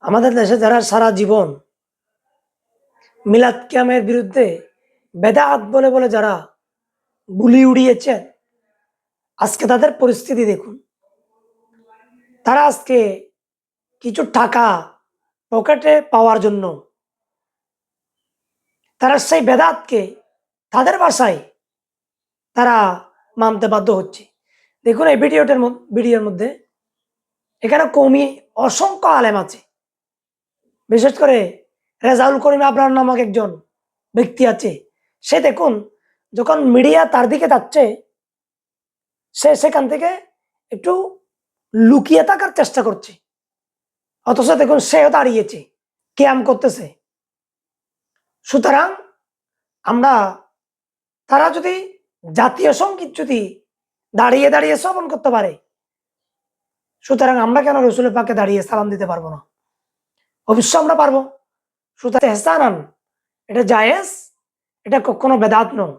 আমাদের দেশে যারা সারা জীবন মিলাদ কিয়ামের বিরুদ্ধে বেদাত বলে বলে যারা বুলি উড়িয়েছেন, আজকে তাদের পরিস্থিতি দেখুন। তারা আজকে কিছু টাকা পকেটে পাওয়ার জন্য তারা সেই বেদাতকে তাদের ভাষায় তারা মানতে বাধ্য হচ্ছে। দেখুন এই ভিডিওর মধ্যে এখানে কৌমি অসংখ্য আলেম আছে, বিশেষ করে রেজাউল করিম আবরার নামক একজন ব্যক্তি আছে। সে দেখুন যখন মিডিয়া তার দিকে যাচ্ছে, সে সেখান থেকে একটু লুকিয়ে থাকার চেষ্টা করছে, অথচ দেখুন সেও দাঁড়িয়েছে, ক্যাম করতেছে। সুতরাং আমরা তারা যদি জাতীয় সঙ্গীত যদি দাঁড়িয়ে দাঁড়িয়ে শ্রবণ করতে পারে, সুতরাং আমরা কেন রসুলের পাকে দাঁড়িয়ে সালাম দিতে পারবো না? অবশ্যই আমরা পারবো। সুতরাং এহসানান এটা জায়েজ, এটা কখনো বেদাত নয়।